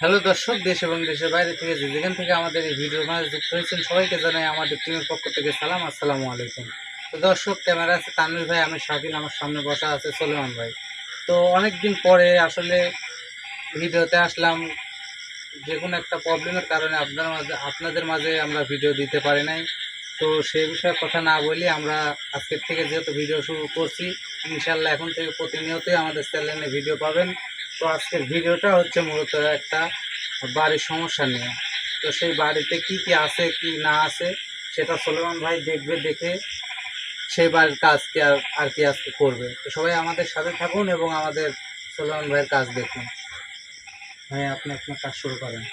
Hello দর্শক, দেশ এবং দেশের বাইরে থেকে যেখান থেকে আমাদের এই ভিডিওর মাঝে যুক্ত হয়েছেন সবাইকে জানাই আমাদের টিমের পক্ষ থেকে সালাম, আসসালামু আলাইকুম। তো দর্শক, ক্যামেরা আছে তানভীর ভাই, আমি শাকিল, আমার সামনে বসা আছে সলেমান ভাই। তো অনেক দিন পরে আসলে ভিডিওতে আসলাম। যে কোনো একটা প্রবলেমের কারণে আপনাদের মাঝে আমরা ভিডিও দিতে পারি নাই। তো সেই বিষয়ে কথা না বলি, আমরা আজকের থেকে যেহেতু ভিডিও শুরু করছি, ইনশাল্লাহ এখন থেকে প্রতিনিয়তই আমাদের চ্যানেলে ভিডিও পাবেন। তো আজকের ভিডিওটা হচ্ছে মূলত একটা বাড়ির সমস্যা নিয়ে। তো সেই বাড়িতে কি কি আছে কি না আছে সেটা সলেমান ভাই দেখবে, দেখে সেই বাড়ির কাজ কি আর কি আজকে করবে। তো সবাই আমাদের সাথে থাকুন এবং আমাদের সলেমান ভাইয়ের কাজ দেখুন। ভাই, আপনি আপনার কাজ শুরু করেন।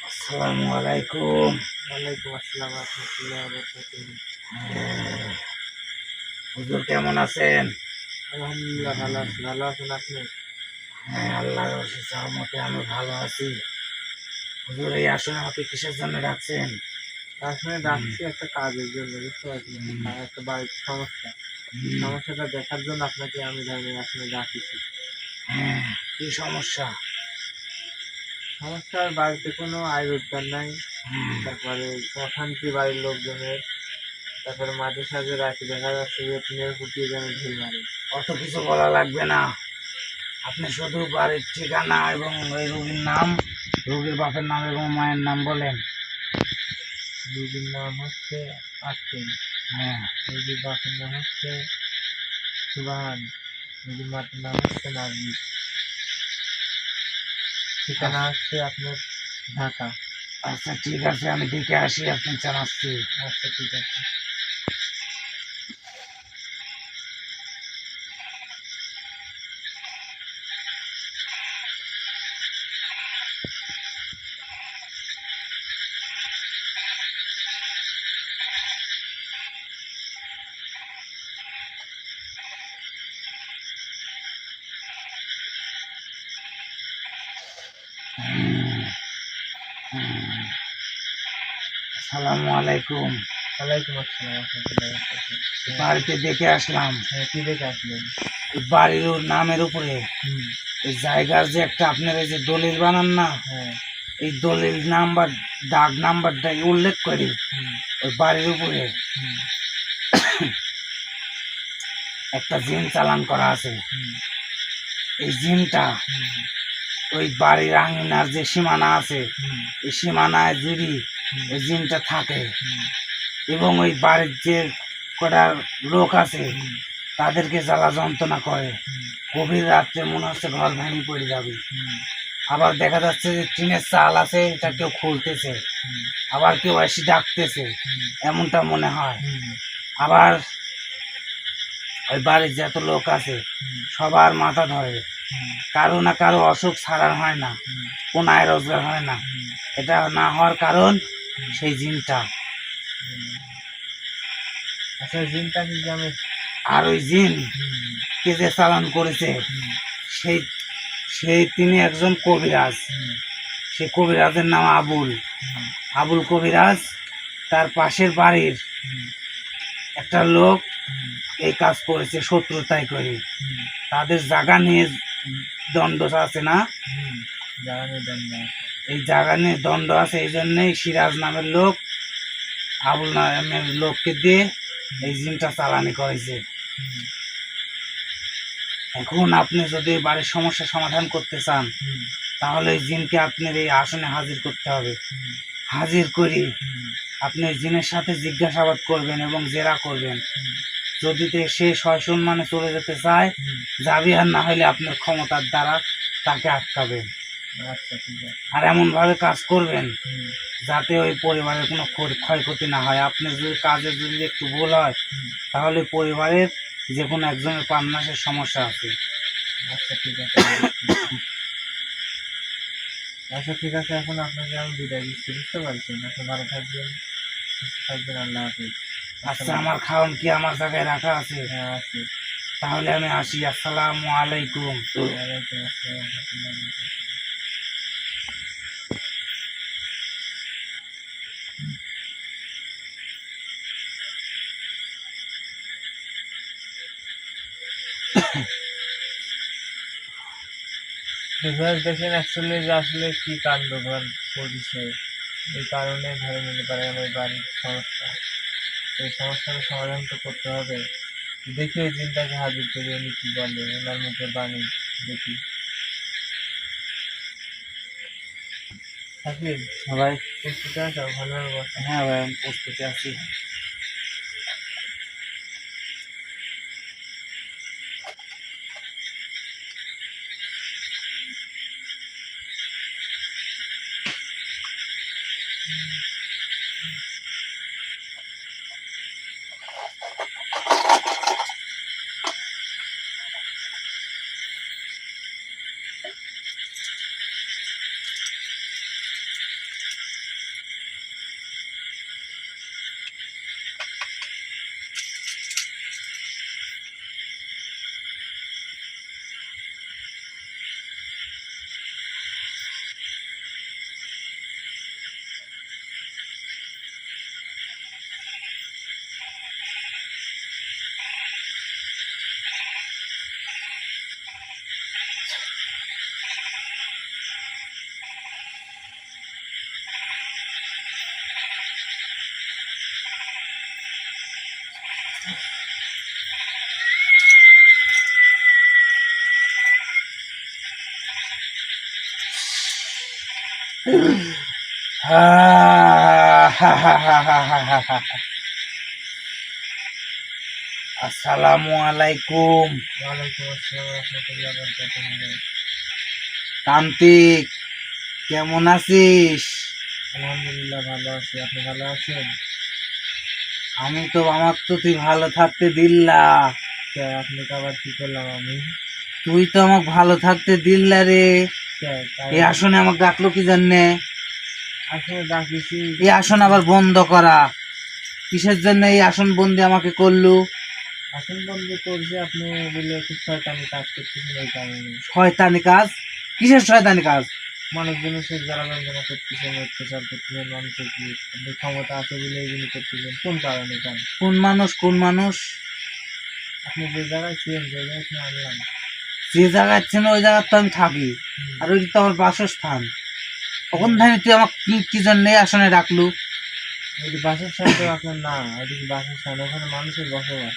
আসসালামু আলাইকুম। ওয়ালাইকুম আসসালাম রাহমাতুল্লাহি ওয়া বারাকাতুহু। হুজুর কেমন আছেন? আলহামদুলিল্লাহ ভালো আছি। ভালো আছেন আপনি? হ্যাঁ, আল্লাহর অশেষ রহমতে আমি ভালো আছি। হুজুর, এই আসলে আমাকে কিসের জন্য ডাকছেন? আসলে ডাকছি একটা কাজের জন্য, বুঝতে পারছেন? আর একটা বাড়ির সমস্যা, সমস্যাটা দেখার জন্য আপনাকে আমি ধরেন আসলে ডাকিছি। হ্যাঁ, কি সমস্যা? সমস্যার বাড়িতে কোনো আয় রোজগার নাই, তারপরে অশান্তি বাড়ির লোকজনের, তারপরে মাঝে সাঝে রাতে দেখা যাচ্ছে যে টিনের ফুটিয়ে যেন ঢিল মারে। অত কিছু বলা লাগবে না। আপনি শুধু বাড়ির ঠিকানা এবং ওই রোগীর নাম, রোগীর বাপের নাম এবং মায়ের নাম বলেন। রোগীর নাম হচ্ছে আসিম, হ্যাঁ, রোগীর বাপের নাম হচ্ছে সুবহান, রোগীর মাতার নাম হচ্ছে নার্গিস। ঠিকানা হচ্ছে আপনার ঢাকা। আচ্ছা ঠিক আছে, আমি দেখে আসি, আপনি জানাচ্ছি। আচ্ছা ঠিক আছে। আসসালামু আলাইকুম। ওয়ালাইকুম আসসালাম রাহমাতুল্লাহি ওয়া বারাকাতুহু। বাড়িতে দেখে আসলাম। হ্যাঁ, কি দেখে আসলেন? বাড়ির নামের উপরে হুম। এই জায়গার যে একটা আপনার এই যে দলিল বানান না, হ্যাঁ। এই দলিল নাম্বার, দাগ নাম্বারটা উল্লেখ করি হুম। ওই বাড়ির উপরে হুম। একটা জিন চালান করা আছে। হুম। এই জিনটা হুম। ওই বাড়ির আঙিনার যে সীমানা আছে, হুম। এই সীমানায় যদি হুম। ওই জিনটা থাকে হুম। এবং ওই বাড়ির যে কটা লোক আছে হুম। তাদেরকে জ্বালা যন্ত্রণা করে, হুম। গভীর রাত্রে মনে হচ্ছে ঘর ভেঙে পড়ে যাবে। হুম। আবার দেখা যাচ্ছে যে টিনের চাল আছে, এটা কেউ খুলতেছে, হুম। আবার কেউ এসে ডাকতেছে, হুম। এমনটা মনে হয়। হুম। আবার ওই বাড়ির যত লোক আছে হুম। সবার মাথা ধরে, হুম। কারো না কারো অসুখ ছাড়ার হয় না, হুম। কোন আয় রোজগার হয় না। হুম। এটা না হওয়ার কারণ সেই জিনটা। আচ্ছা, জিনটা কি আমি? আর ওই জিন হুম। কে যে চালান করেছে হুম। সেই সেই তিনি একজন কবিরাজ। হুম। সেই কবিরাজের নাম আবুল, হুম। আবুল কবিরাজ। তার পাশের বাড়ির হুম। একটা লোক হুম। এই কাজ করেছে শত্রুতাই করে। হুম। তাদের জায়গা নিয়ে দণ্ড আছে না, হুম। জানানোর জন্য। এই জায়গা নিয়ে দণ্ড আছে, এই জন্যই সিরাজ নামের লোক আবুল নামের লোককে দিয়ে এই জিনটা চালানি করেছে। হুম। এখন আপনি যদি বাড়ির সমস্যা সমাধান করতে চান হুম। তাহলে এই জিনকে আপনার এই আসনে হাজির করতে হবে। হুম। হাজির করি হুম। আপনি জিনের সাথে জিজ্ঞাসাবাদ করবেন এবং জেরা করবেন। হুম। যদি সে সসম্মানে চলে যেতে চায় যাবে, আর না হলে আপনার ক্ষমতার দ্বারা তাকে আটকাবেন। আচ্ছা ঠিক আছে। আর এমনভাবে কাজ করবেন হুম, যাতে ওই পরিবারের কোনো ক্ষয়ক্ষতি না হয়। আপনার যদি কাজে যদি একটু ভুল হয় হুম। তাহলে পরিবারের যে কোনো একজনের প্রাণনাশের সমস্যা আছে। আচ্ছা ঠিক আছে। আচ্ছা ঠিক আছে, এখন আপনাকে আমি বিদায় দিচ্ছি, বুঝতে পারছেন? আপনি ভালো থাকবেন, সুস্থ থাকবেন, আল্লাহ হাফিজ। আচ্ছা, আমার খাওয়ান কি আমার জায়গায় রাখা আছে? হ্যাঁ আছে। তাহলে আমি আসি। আসসালামু আলাইকুম। ওয়ালাইকুম আসসালাম ওয়া রাহমাতুল্লাহি ওয়া বারাকাতুহু। দেখেন অ্যাকচুয়ালি যে আসলে কি কাণ্ড করেছে, এই কারণে ধরে নিতে পারেন ওই বাড়ির সমস্যা। এই সমস্যার সমাধান তো করতে হবে। দেখি ওই দিনটাকে হাজির করি, উনি কি বলে, ওনার মুখে বাণী দেখি। থাকলেন ভাই, প্রস্তুত আছো? ভালোভাবে বসো। হ্যাঁ ভাই, আমি প্রস্তুতি আছি। আসসালামু আলাইকুম। ওয়ালাইকুম আসসালাম ওয়া রাহমাতুল্লাহি ওয়া বারাকাতুহু। তান্ত্রিক, কেমন আছিস? আলহামদুলিল্লাহ ভালো আছি, আপনি ভালো আছেন? আমি তো, আমার তো তুই ভালো থাকতে দিল্লা। কে আপনাকে আবার কি করলাম আমি? তুই তো আমাকে ভালো থাকতে দিল্লা রে। কে এই আসনে আমাকে ডাকলো কি জন্যে? আসলে ডাকিছি। এই আসন আবার বন্ধ করা কিসের জন্য? এই আসন বন্দি আমাকে করলু? আসন বন্দি করছে আপনি বলে খুব শয়তানি কাজ করতেছেন, এই কারণে। শয়তানি কাজ? কিসের শয়তানি কাজ? মানুষজনের সে জ্বালা যন্ত্রণা করতেছেন, অত্যাচার করতেছেন মানুষের কি আপনি ক্ষমতা আছে বলে এগুলি করতেছেন, কোন কারণে কেন? কোন মানুষ? কোন মানুষ? আপনি যে জায়গায় ছিলেন যে জায়গায় আপনি আনলাম। যে জায়গায় ছিল ওই জায়গায় তো আমি থাকি, আর ওই তো আমার বাসস্থান। কখন ধানি তুই আমাকে কি জন্য এই আসনে ডাকলু? ওই বাসস্থান তো আপনার না, ওইদিকে বাসস্থান, ওখানে মানুষের বসবাস,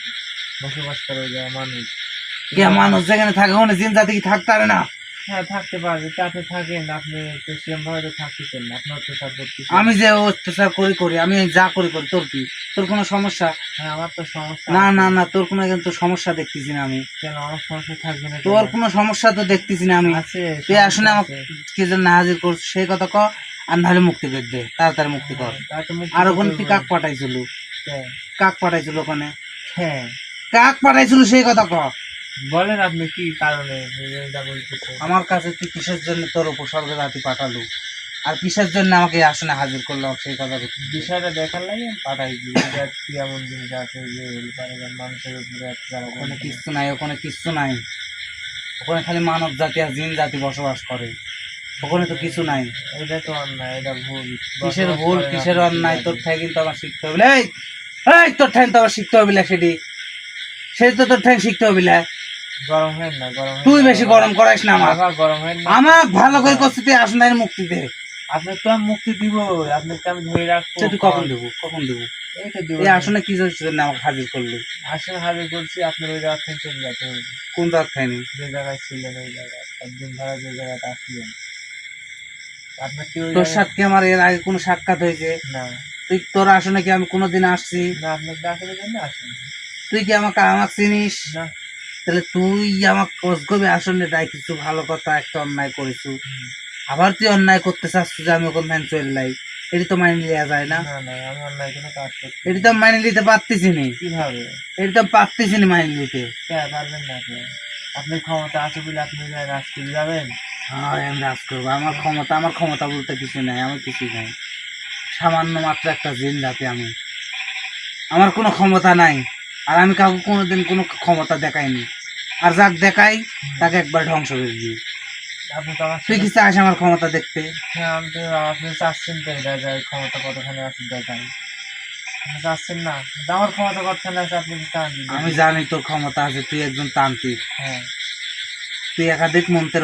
বসবাস করে ওই জায়গায় মানুষ। কে মানুষ যেখানে থাকে ওখানে জিন জাতি কি থাকতে পারে না? হ্যাঁ থাকতে পারবে, তা আপনি থাকেন, আপনি তো সেরকম ভাবে তো থাকতেছেন না, আপনি অত্যাচার করতেছেন। আমি যে অত্যাচার করি আমি যা করি তোর কি? তোর কোনো সমস্যা? হ্যাঁ আমার তো সমস্যা না আছে। না না, তোর কোনো কিন্তু সমস্যা দেখতেছি না আমি। কেন আমার সমস্যা থাকবে না? তোর কেন? কোনো সমস্যা তো দেখতেছি না আমি। আছে, তুই আসলে সমস্যা আমাকে আছে। কি জন্য হাজির করছিস সেই কথা ক, আর নাহলে মুক্তি করে দে, তাড়াতাড়ি মুক্তি কর। তা তো মুক্তি আর তো ওখানে তুই করবোই। কাক পাঠাইছিল? কে? কাক পাঠাইছিল ওখানে? হ্যাঁ কাক পাঠাইছিল সেই কথা ক। বলেন আপনি কি কারণে এটা বলতেছেন? আমার কাছে তুই কিসের জন্য তোর উপসর্গ জাতি পাঠালু, আর কিসের জন্য আমাকে এই আসনে হাজির করলো সেই কথা বল। বিষয়টা দেখার লাগে পাঠাইছি, এটা কি এমন জিনিস আছে যে পারে মানুষের উপরে ওখানে কিচ্ছু নাই, ওখানে কিচ্ছু নাই। ওখানে খালি মানব জাতি আর জিন জাতি বসবাস করে, ওখানে তো কিছু নাই। এটা তো অন্যায়, এটা ভুল। কিসের বসবাস ভুল করেন কিসের আপনি অন্যায়? ঠিক তোর আছে। ঠাই কিন্তু আমার শিখতে হবে। এই এই, তোর ঠাই তো আবার শিখতে হবে সেটি, সেটি তো তোর ঠাই শিখতে হবে। গরম হয় না, গরম হয় তুই না বেশি বাবা। গরম করাইস না আমার। বাবা গরম হয় না। আমার ভালো করে করছিস তুই আসনের মুক্তি দে। আপনার তো আমি মুক্তি দিব, আপনাকে আমি ধরে রাখবো। সে তুই কখন দেবো, কখন দেবো? এই তো দিব। এই আসনে কি জন্য আমাকে হাজির করলি? আসলে হাজির করছি, আপনার ওই জায়গা থেকে চলে যেতে হবে। কোন জাত খাইনি? যে জায়গায় ছিলেন ওই জায়গায় একদিন ধরা, যে জায়গাটা আসলেন আপনার কি ওই তোর জায়গায়? সাথে কি আমার এর আগে কোনো সাক্ষাৎ হয়েছে? না তুই তোর আসনে কি আমি কোনোদিন আসছি? না, আপনার ডাকের জন্য আসেন। তুই কি আমাকে আমাকে চিনিস? না। তাহলে তুই আমাকে কসগবে আসলে তাই কিছু ভালো কথা একটা অন্যায় করেছু, হুম। আবার তুই অন্যায় করতে চাচ্ছ যে আমি ওখান থেকে চললাই, এটি তো মাইনে নেওয়া যায় না। না না, আমি অন্যায় কোনো কাজ করছি এটি না। তো আমি মাইনে নিতে পারতেছি নি, কিভাবে? এটি তো আমি পারতেছি নি মাইনে নিতে। কে পারবেন না কে? আপনি ক্ষমতা আছে বলে আপনি রাজ করে যাবেন? হ্যাঁ আমি রাজ করবো, আমার ক্ষমতা বলতে কিছু নাই, আমার কিছুই নাই, সামান্য মাত্র একটা জিন জাতি আমি, আমার কোনো ক্ষমতা নাই। আর আমি কাউকে কোনোদিন কোনো ক্ষমতা দেখাইনি, আর যাক দেখাই তাকে একবার ধ্বংস করে দিই। আপনি তো আমার তুই সাথে কি চাস আমার ক্ষমতা দেখতে? হ্যাঁ, আমি তো আপনি চাচ্ছেন তো এটা যায় ক্ষমতা কতখানি আছে দেখান। আপনি চাচ্ছেন না যে আমার ক্ষমতা কতখানি আছে আপনি কি চান? আমি জানি তোর ক্ষমতা আছে, তুই একজন তান্ত্রিক, হ্যাঁ। তুই একাধিক মন্ত্রের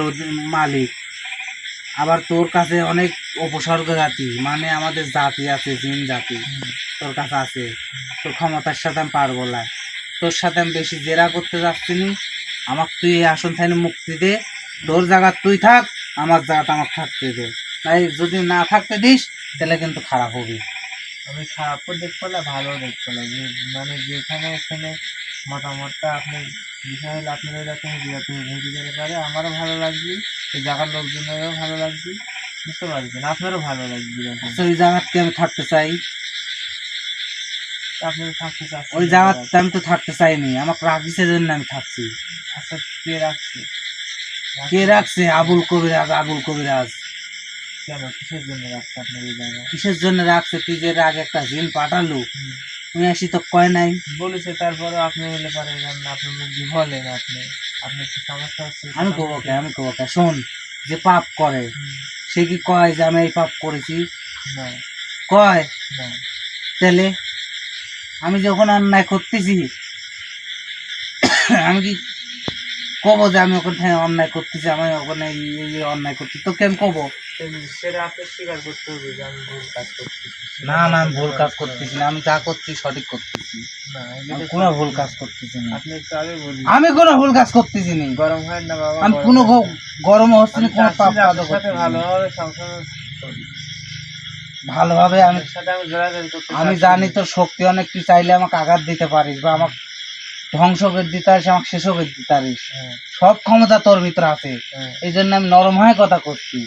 মালিক, আবার তোর কাছে অনেক উপসর্গ জাতি মানে আমাদের জাতি আছে, জিন জাতি হুম। তোর কাছে আছে। তোর ক্ষমতার সাথে আমি পারবো না, তোর সাথে আমি বেশি জেরা করতে যাচ্ছি নি। আমাকে তুই এই আসন থেকে মুক্তি দে, তোর জায়গা তুই থাক, আমার জায়গাটা আমাকে থাকতে দে। তাই যদি না থাকতে দিস তাহলে কিন্তু খারাপ হবে। আমি খারাপও দেখবো না ভালোও দেখবো না, যে মানে যেখানে এখানে মতামতটা আপনার বিষয় হলে আপনার যাতে তুমি ভেবে যেতে পারে আমারও ভালো লাগবে, এই জায়গার লোকজনেরও ভালো লাগবে, বুঝতে পারছেন? আপনারও ভালো লাগবে যখন আচ্ছা, ওই জায়গাতে আমি থাকতে চাই, আপনি থাকতে চাচ্ছেন ওই না জায়গাতে জায়গায়। আমি তো থাকতে চাইনি, আমাকে রাখিসের জন্য আমি থাকছি। আচ্ছা, কে রাখছে? কে রাখছে? আবুল কবিরাজ, আবুল কবিরাজ। কেন, কিসের জন্য রাখছে আপনার এই জায়গায়? কিসের জন্য রাখছে? তুই যে এর আগে একটা জিন পাঠালু, হুম। তুমি আসি তো কয় নাই। বলেছে, তারপরে আপনি হলে পারেন না, আপনার মুখ দিয়ে বলেন আপনি, আপনার কি সমস্যা হচ্ছে? আমি কবো কে, আমি কবো কে? শোন, যে পাপ করে হুম। সে কি কয় যে আমি এই পাপ করেছি? না কয়? না। তাহলে আমি যখন অন্যায় করতেছি আমি কি কবো যে আমি ওখানে থেকে অন্যায় করতেছি, আমি ওখানে এই অন্যায় করছি, তোকে আমি কবো? সেটা আপনার স্বীকার করতে হবে যে আমি ভুল কাজ করতেছি। না না, আমি ভুল কাজ করতেছি না, আমি যা করছি সঠিক করতেছি, না, আমি এগুলো কোনো সঠিক ভুল না। কাজ করতেছি না, আপনি একটু আগে বলি আমি কোনো ভুল কাজ করতেছি না, গরম হয় না বাবা, আমি গরম কোনো হয় না। গরম হচ্ছে না, আমি কোনো চাচ্ছি পাপ যে কাজও আপনার সাথে করতেছি না। ভালোভাবে সংসার করি। ভালোভাবে আমি আপনার সাথে আমি জোরাজোরি করতে আমি চাচ্ছি জানি না। তোর শক্তি অনেক, তুই চাইলে আমাকে আঘাত দিতে পারিস বা আমাকে ধ্বংস করে দিতে পারিস, আমাকে শেষও করে দিতে পারিস, হ্যাঁ সব ক্ষমতা তোর ভিতরে আছে। হ্যাঁ। এই জন্য আমি নরম হয়ে কথা করছি,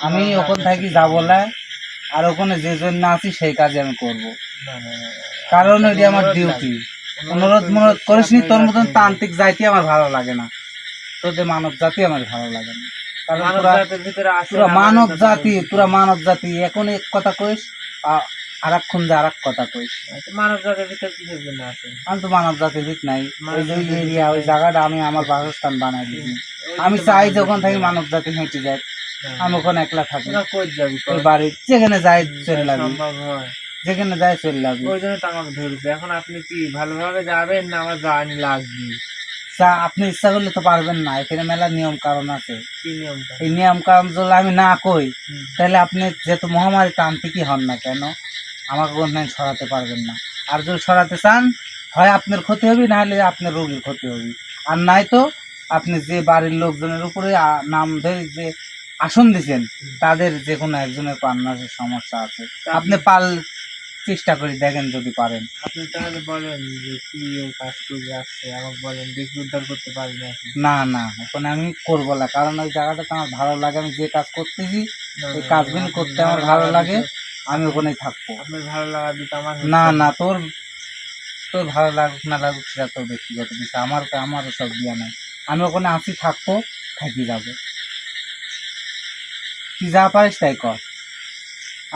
আমি একটু ওখান আপনার থাকি সাথে যাবো বলি। না, আর ওখানে যে জন্য আছি সেই কাজে আমি করব, না না না, কারণ আপনার ওইটি সাথে আমার অনুরোধ ডিউটি। লাগে। অনুরোধ করি মনোরোধ করছি, করিসনি, আপনি তোর যাতে মতন তান্ত্রিক যাইতে আমার ভালো লাগে না, তোদের মানব জাতি আমার ভালো লাগে না, কারণ মানব তোরা জাতির ভিতরে আছে তোরা না, মানব আমাদের কথা জাতি, বলছি। তোরা মানব জাতি, এখন এক কথা কইস আর এক্ষণ যে আর এক কথা কইস। তো মানব জাতির ভিতরে কিসের জন্য আছে? আমি তো মানব জাতির ভিত নাই, ওই যে মানব জাতির এরিয়া, ওই ভিতরে জায়গাটা আমি আমার বাসস্থান বানাই দিয়েছি। ওই আমি তো চাই মানব যখন জাতির থাকি জায়গা। মানব জাতি হেঁটে যায়, হ্যাঁ, আমি ওখানে একলা থাকি, ওরা কই যাবি ওই কর? বাড়ি যেখানে যাই চলে তাই যাবি, সম্ভব হয়? যেখানে যাই চলে যাবি। ওই জন্য তো আমাকে ধরেছে। এখন আপনি কি ভালোভাবে যাবেন না আমার জানি লাগবে? আপনি ইচ্ছা করলে তো পারবেন না, এখানে মেলা নিয়ম কারণ আছে। কি নিয়মটা? এই নিয়ম কারণ যদি আমি না কই হুম। তাহলে আপনি যেহেতু মহামারী তান্ত্রিকই হন না কেন আমাকে অন্যায় সরাতে পারবেন না। আর যদি সরাতে চান, হয় আপনার ক্ষতি হবে, না হলে আপনার রোগীর ক্ষতি হবে। আর নাই তো আপনি যে বাড়ির লোকজনের উপরে নাম ধরে যে আসন দিচ্ছেন তাদের যে কোনো একজনের প্রাণনাশের সমস্যা আছে, আপনি চেষ্টা করে দেখেন যদি পারেন। আপনি তাহলে বলেন যে কি কাজ করে যাচ্ছে, আমাকে বলেন, দেখি উদ্ধার করতে পারি নাকি। না না, ওখানে আমি করবো না, কারণ ওই জায়গাটাতে আমার ভালো লাগে, আমি যে কাজ করতেছি না, ওই না, কাজগুলি আপনার করতে আমার ভালো লাগে, আমি ওখানেই থাকবো। আপনার ভালো লাগা দিতে আমার না হচ্ছে না, তোর তোর ভালো লাগুক না লাগুক সেটা তোর ব্যক্তিগত বিষয়, আমার সব দিয়া নাই, আমি ওখানে আসি, থাকবো, থাকি যাবো, তুই যা পারিস তাই কর।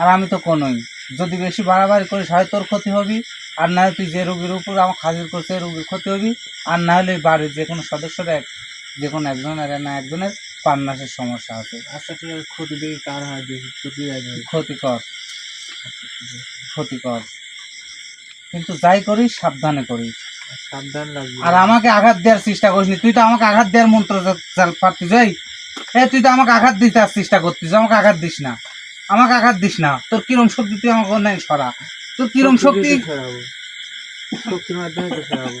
আর আমি তো কোনোই, যদি বেশি বাড়াবাড়ি করিস হয় তোর ক্ষতি হবি, আর না হয় তুই যে রোগীর উপর আমার হাজির করছে রোগীর ক্ষতি হবি, আর না হলে বাড়ির যে কোনো সদস্যের যে কোনো একজনের না একজনের প্রাণনাশের সমস্যা আছে। আচ্ছা ঠিক আছে, ক্ষতি দেখি কার হয়, দেখি ক্ষতি আগে। ক্ষতিকর, আচ্ছা ঠিক আছে, ক্ষতিকর, কিন্তু যাই করিস সাবধানে করিস, সাবধান লাগবে। আর আমাকে আঘাত দেওয়ার চেষ্টা করিস নি, তুই তো আমাকে আঘাত দেওয়ার মন্ত্র পারতিস, তুই তো আমাকে আঘাত দিতে চেষ্টা করতিস, আমাকে আঘাত দিস না, আমাকে আঘাত দিস না, তোর কিরম শক্তি তুই আমাকে অন্যায় সরা, তোর কিরম শক্তি, সরাবো, শক্তির মাধ্যমে তো সরাবো।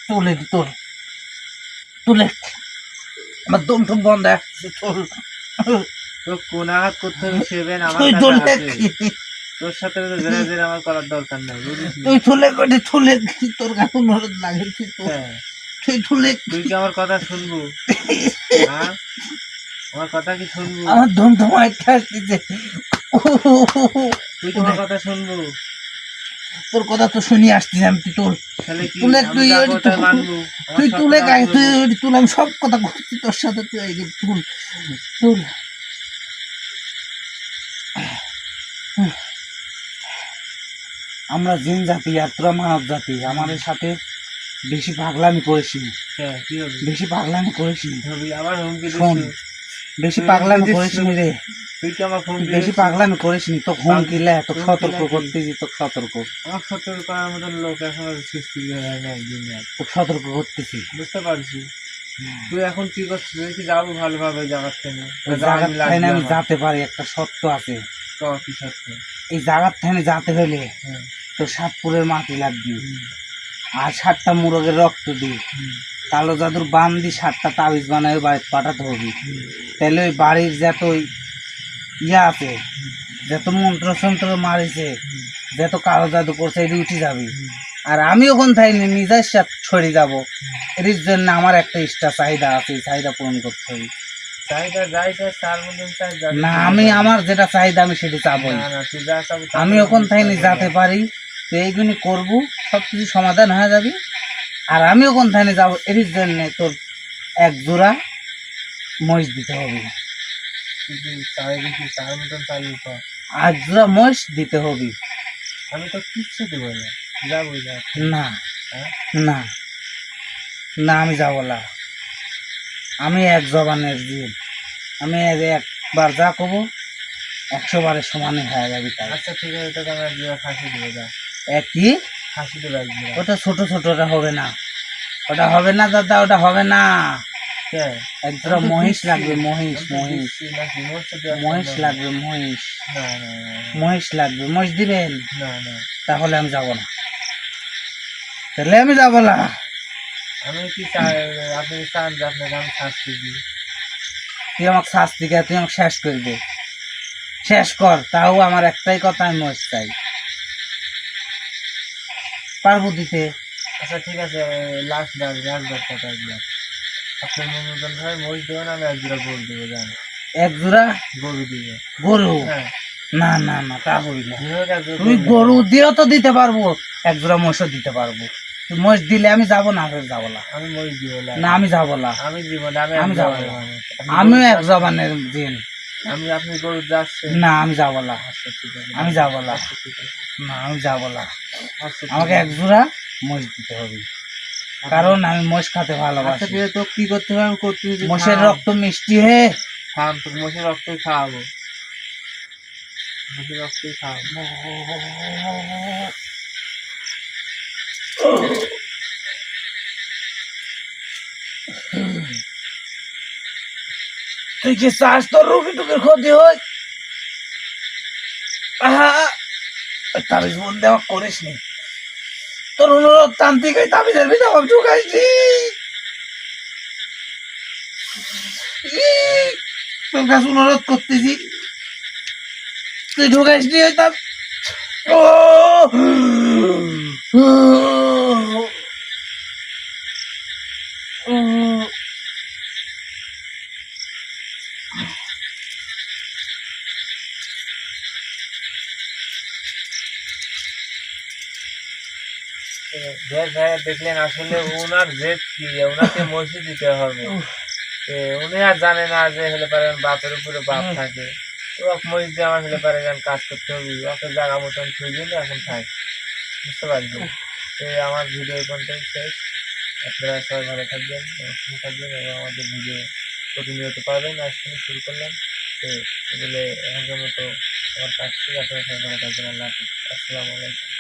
তোলে তোর তুলে আমার দম টম বন্ধ আসছে, তোর তো কোন আঘাত করতে হবে সেবেন আমার তুই কাছে তুলে আছে। তোর সাথে তো জেরা জেরা আমার করার দরকার নাই, বুঝিস? তুই তুলে কটে তুলে তোর কাছে নরদ লাগে হ্যাঁ, তুই তুলে তুই কি আমার কথা শুনবো? হ্যাঁ, আমার কথা কি শুনবো? আমার ধমধমায় আসতেছে। তুই তোমার কথা শুনবো? তোর কথা তো শুনি আসতেছি আমি। তুই তোর তাহলে কি তুলে আমি তুই যা ওই বলবো তাই মানবো? আমার তুই সব তুলে কথা গায়ে তুই বলবো? তুলে আমি সব কথা করছি তোর সাথে। তুই এই যে তুল তুল। আমরা জিন জাতি আর তোরা মানব জাতি, আমাদের সাথে বেশি পাগলামি করিস নি, হ্যাঁ, কি হবে? বেশি পাগলামি করিস নি, হবে আবার হুমকি শোন, দিচ্ছিস? বেশি তুই পাগলামি হুমকি করিস নি রে, তুই কি আমার তুই হুমকি বেশি দিচ্ছিস? পাগলামি করিস নি। তো হুমকি লে তোকে হুমকি সতর্ক নাকি? করতেছি, তোকে সতর্ক, আমার সতর্ক করার মতন লোক এখন সৃষ্টি হয় না একদিন আর। তোকে সতর্ক করতেছি। বুঝতে পারছি। তুই এখন কি করছিস? তুই কি যাবো ভালোভাবে জায়গার থেকে? ওই জায়গার ঠাইনে আমি যেতে পারি, একটা শর্ত আছে। কি সত্য? এই জায়গার ঠাইনে যেতে হলে হ্যাঁ। তো সাতপুরের মাটি লাগবে, হুম, আর 7টা মুরগের রক্ত দি, হুম, কালো জাদুর বান দি 7টা তাবিজ বানায় বাড়িতে পাঠাতে হবে। হুম, তাহলে ওই বাড়ির যত ইয়া আছে, যত মন্ত্র সন্ত্র মারিছে, হুম, যত কালো জাদু করছে এটি উঠে যাবে। হুম, আর আমি ওখান থেকে নিজের সাথে ছড়ে যাব। এর জন্য আমার একটা ইচ্ছা চাহিদা আছে, এই চাহিদা পূরণ করতে হবে। চাহিদা যাই চাই তার মধ্যে চাই যাবি। না, আমি আমার যেটা চাহিদা আমি সেটা চাবই। না, না, তুই যা চাবি তা আমি করবি, ওখান থেকে তাই যেতে করবি। পারি, তো এইগুলি করবো, সব কিছু সমাধান হয়ে যাবে। আর আমি ওখান থেকে যাবো, এর জন্য তোর 1 জোড়া মহিষ দিতে হবে। তুই কি চাই দেখি চার মতন চালিয়ে কর। 8 জোড়া মহিষ দিতে হবে। আমি তো কিচ্ছু দেবো না, যাবো যা। না হ্যাঁ? না না, আমি যাবো না। আমি এক জবানের জিন, আমি একবার যা কব 100 বারের সমানে হয়ে যাবে। তাই আচ্ছা ঠিক আছে, তোকে আমি একদিন ফাঁসি দেবো, যা। একই, ফাঁসি দেবো একদিন। ওটা ছোট ছোটটা হবে না, ওটা হবে না দাদা, ওটা হবে না। কে? 1 জোড়া আমি তো মহিষ দিচ্ছি, লাগবে, মহিষ আমি তো মহিষ দিচ্ছি নাকি? মরছে দেওয়ার মহিষ সম্ভব না। লাগবে, মহিষ না, না, না, মহিষ লাগবে। মহিষ দিবেন? না, না। তাহলে আমি যাব না, তাহলে আমি যাব না। আমি কি চাই? আপনি কি চান যে আপনাকে আমি শাস্তি দিই? তুই আমাকে শাস্তি কে, তুই আমাকে শেষ করে দে, শেষ কর। তাও আমার একটাই কথা, আমি মহিষ চাই। পারবো দিতে? আচ্ছা ঠিক আছে, লাস্ট বার কথা একবার। আপনার মনোরঞ্জন ভাই মহিষ দেবেন, আমি এক জোড়া গরু দেবো, জান। 1 জোড়া গরু দিবে। গরু? হ্যাঁ, না না না, তা হইল না। যেভাবে এক জোড়া তুমি গরু দিয়েও তো দিতে পারবো, 1 জোড়া মহিষও দিতে পারবো। তুই মহিষ দিলে আমি যাবো না, আমি যাবো না। আমি মহিষ দিব না। না, আমি যাবো না। আমি দিব না, আমি আমি এক যাবো জবানের না। মানুষ। আমিও এক জবানের জিন। আপনি গরু যাচ্ছে। না, আমি যাবো না, আচ্ছা ঠিক আছে, আমি যাবো না। আচ্ছা ঠিক আছে, না, আমি যাবো না। আচ্ছা ঠিক আমাকে আছে। 1 জোড়া মহিষ দিতে হবে, কারণ আমি মহিষ খেতে আচ্ছা ভালোবাসি। ঠিক আছে, তো কি করতে হবে আমি করতেছি। মহিষের রক্ত মিষ্টি হে। খান, তোর মহিষের রক্তই খাওয়াবো, মহিষের রক্তই খাওয়াবো। তুই কি চাস তোর রুগী টুকির ক্ষতি হয়? আহা, ওই তাবিজ বন্ধ আমার করিস নি। তোর অনুরোধ তান্ত্রিক, ওই তাবিজের ভিতরে আমার ঢুকাইছি। তোর কাছে অনুরোধ করতেছি, তুই ঢুকাইস নি ওই তাবিজ। ও দেখলেন আসলে ওনার জেদ কি, ওনাকে মসজি দিতে হবে। উনি আর জানে না যে হলে পারে বাপের উপরে বাপ থাকে, তো মসজিদে আমার হলে পারে কাজ করতে হবে, ওকে জায়গা মতন ছুঁয়ে দিলে এখন থাক। বুঝতে পারছি। তো আমার ভিডিও পর্যন্ত শেষ। আপনারা সবাই ভালো থাকবেন, সুস্থ থাকবেন এবং আমাদের ভিডিও প্রতিনিয়ত পাবেন। আজ থেকে শুরু করলাম। তো এগুলো এখনকার মতো আমার কাছ থেকে আপনারা সবাই ভালো থাকবেন। আল্লাহ হাফিজ। আসসালামু আলাইকুম।